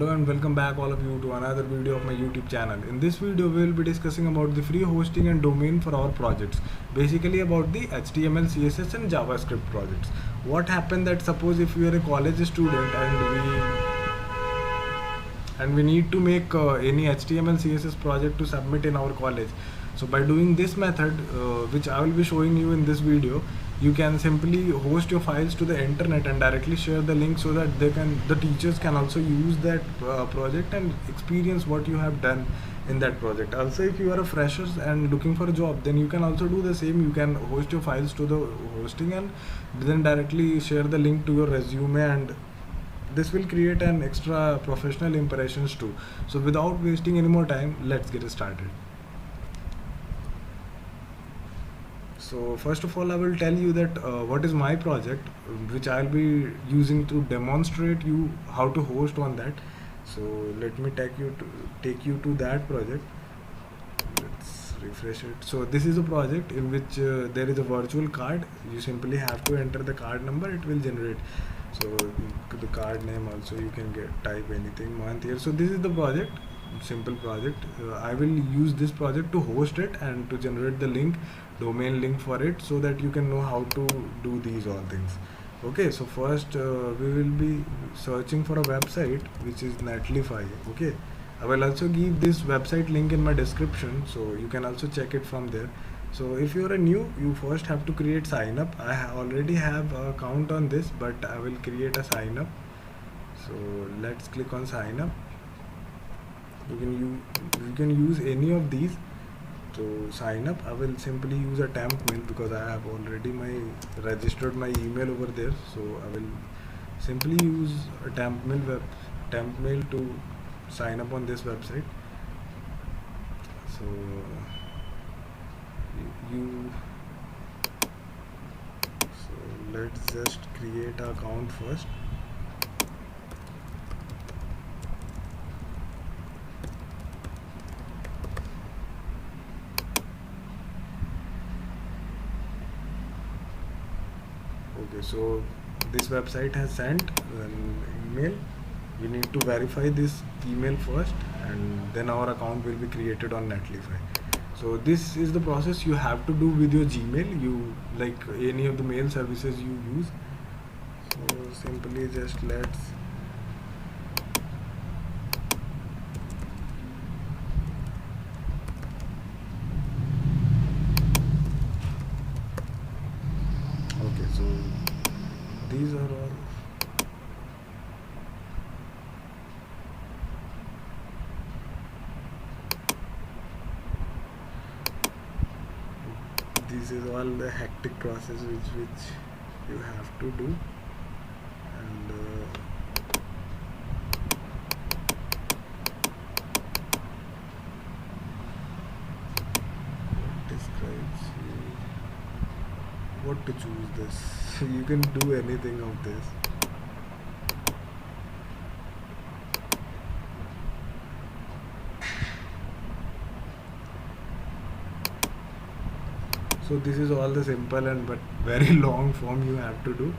Hello and welcome back all of you to another video of my YouTube channel. In this video we will be discussing about the free hosting and domain for our projects. Basically about the HTML, CSS and JavaScript projects. What happened that suppose if you are a college student and we need to make any HTML, CSS project to submit in our college. So by doing this method, which I will be showing you in this video, you can simply host your files to the internet and directly share the link so that the teachers can also use that project and experience what you have done in that project. Also, if you are a fresher and looking for a job, then you can also do the same. You can host your files to the hosting and then directly share the link to your resume, and this will create an extra professional impressions too. So without wasting any more time, let's get started. So first of all, I will tell you that what is my project, which I'll be using to demonstrate you how to host on that. So let me take you to that project. Let's refresh it. So this is a project in which there is a virtual card. You simply have to enter the card number, it will generate. So the card name also you can type anything, month, year. So this is the project, simple project. I will use this project to host it and to generate the link, domain link for it, so that you can know how to do these all things. Okay, so first we will be searching for a website which is Netlify. Okay, I will also give this website link in my description, so you can also check it from there. So if you are new, you first have to create sign up. I already have an account on this, but I will create a sign up. So let's click on sign up. You can use any of these to sign up. I will simply use a temp mail because I have already registered my email over there. So I will simply use a temp mail to sign up on this website. So let's just create an account first. Okay, so this website has sent an email. We need to verify this email first, and then our account will be created on Netlify. So this is the process you have to do with your Gmail, you like any of the mail services you use. So simply just let's okay, so these are all. This is all the hectic process which you have to do, and describes what to choose this. You can do anything of this. So this is all the simple and but very long form you have to do.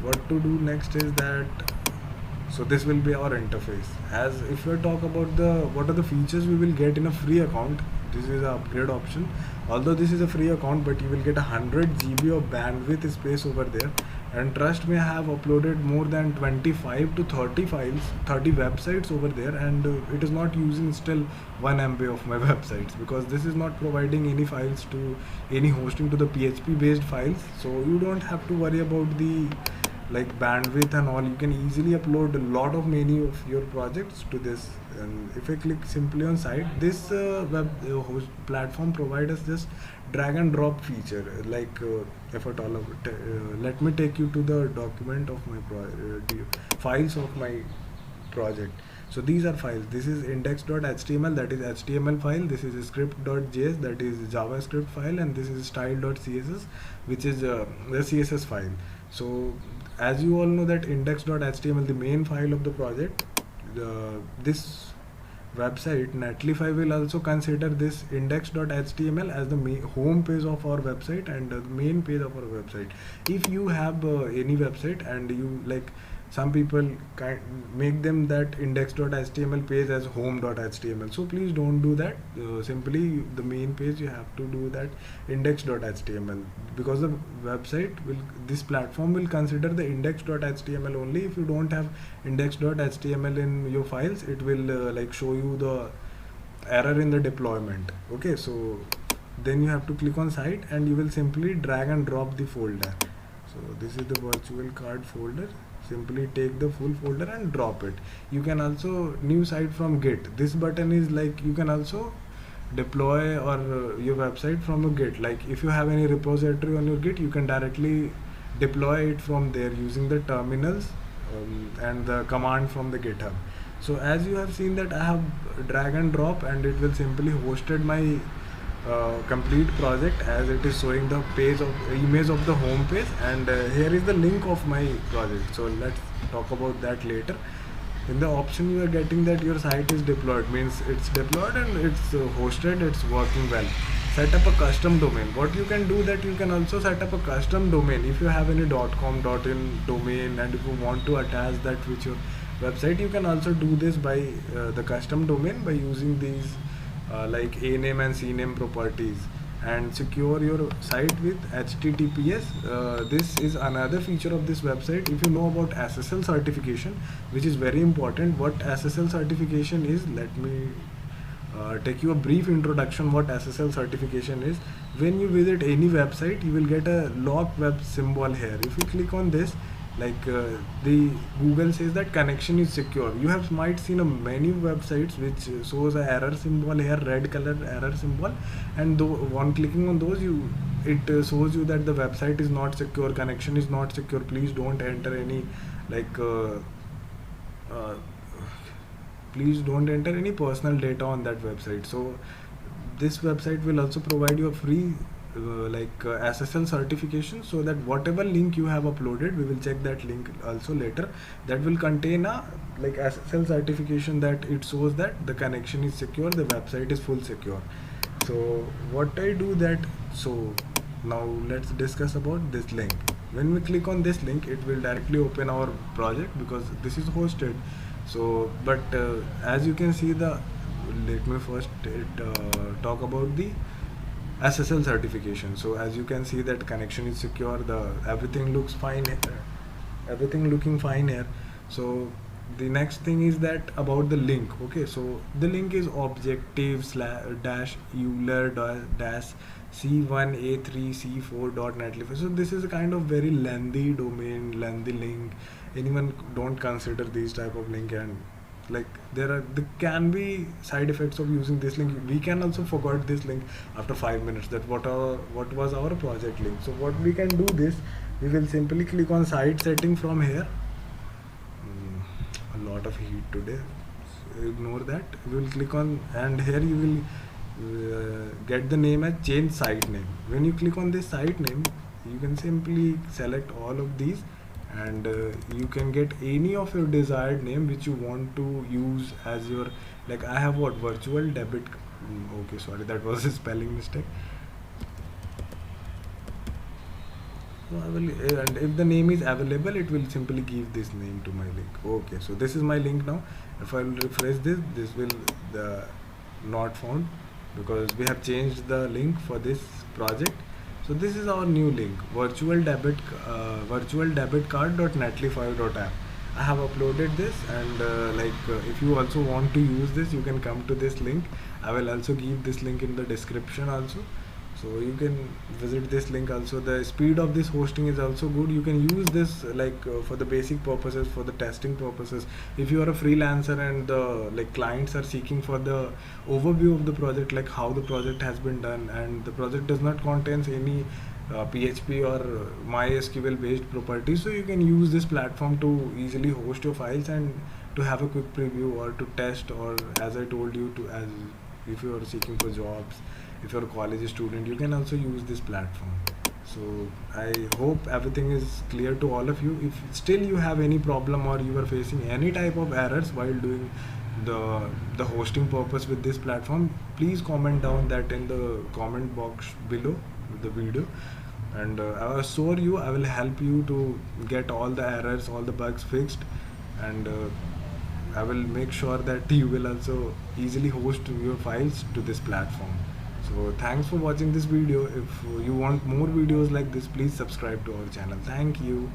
What to do next is that, so this will be our interface. As if we talk about what are the features we will get in a free account, this is the upgrade option. Although this is a free account, but you will get 100 GB of bandwidth space over there. And trust me, I have uploaded more than 25 to 30 files, 30 websites over there, and it is not using still 1 MB of my websites, because this is not providing any files to any hosting to the PHP based files. So you don't have to worry about the like bandwidth and all. You can easily upload a lot of many of your projects to this. And if I click simply on site, this web host platform provides us just drag and drop feature. Like if at all, let me take you to the document of my files of my project. So these are files. This is index.html, that is HTML file. This is script.js, that is JavaScript file, and this is style.css, which is the CSS file. So as you all know that index.html, the main file of the project, this website Netlify will also consider this index.html as the home page of our website and the main page of our website. If you have any website and you like some people make them that index.html page as home.html. So please don't do that. Simply the main page you have to do that index.html, because the website will, this platform will consider the index.html only. If you don't have index.html in your files, it will like show you the error in the deployment. Okay, so then you have to click on site and you will simply drag and drop the folder. So this is the virtual card folder. Simply take the full folder and drop it. You can also new site from Git. This button is like you can also deploy or your website from a Git. Like if you have any repository on your Git, you can directly deploy it from there using the terminals and the command from the GitHub. So as you have seen that I have drag and drop, and it will simply hosted my complete project as it is showing the page of image of the home page, and here is the link of my project. So let's talk about that later. In the option you are getting that your site is deployed, means it's deployed and it's hosted, it's working well. Set up a custom domain. What you can do that you can also set up a custom domain. If you have any .com, .in domain, and if you want to attach that with your website, you can also do this by the custom domain by using these like a name and c name properties, and secure your site with HTTPS. This is another feature of this website. If you know about SSL certification, which is very important, what SSL certification is, let me take you a brief introduction what SSL certification is. When you visit any website, you will get a lock web symbol here. If you click on this, like the Google says that connection is secure. You have might seen a many websites which shows a error symbol here, red color error symbol, and on clicking on those, it shows you that the website is not secure, connection is not secure, please don't enter any like please don't enter any personal data on that website. So this website will also provide you a free SSL certification, so that whatever link you have uploaded, we will check that link also later, that will contain a like SSL certification that it shows that the connection is secure, the website is full secure. So what I do that, so now let's discuss about this link. When we click on this link, it will directly open our project because this is hosted. So but as you can see, the let me first talk about the SSL certification. So as you can see that connection is secure, the everything looks fine here, everything looking fine here. So the next thing is that about the link. Okay, so the link is objective dash euler dash c1a3c4.netlify. So this is a kind of very lengthy domain, lengthy link. Anyone don't consider these type of link, and like there can be side effects of using this link. We can also forget this link after 5 minutes that what was our project link. So what we can do this, we will simply click on site setting from here. A lot of heat today, so ignore that. We will click on, and here you will get the name as change site name. When you click on this site name, you can simply select all of these, and you can get any of your desired name which you want to use as your, like I have what, virtual debit, okay, sorry, that was a spelling mistake. So I will, and if the name is available, it will simply give this name to my link. Okay, so this is my link now. If I will refresh this, this will not found, because we have changed the link for this project. So this is our new link, virtual debit card.netlify.app. I have uploaded this, and if you also want to use this, you can come to this link. I will also give this link in the description also, so you can visit this link also. The speed of this hosting is also good. You can use this for the basic purposes, for the testing purposes. If you are a freelancer and the clients are seeking for the overview of the project, like how the project has been done, and the project does not contain any PHP or MySQL based properties, so you can use this platform to easily host your files and to have a quick preview, or to test, or as I told you, to as if you are seeking for jobs, if you're a college student, you can also use this platform. So I hope everything is clear to all of you. If still you have any problem, or you are facing any type of errors while doing the hosting purpose with this platform, please comment down that in the comment box below the video. and I assure you I will help you to get all the errors, all the bugs fixed, and I will make sure that you will also easily host your files to this platform. So thanks for watching this video. If you want more videos like this, please subscribe to our channel. Thank you.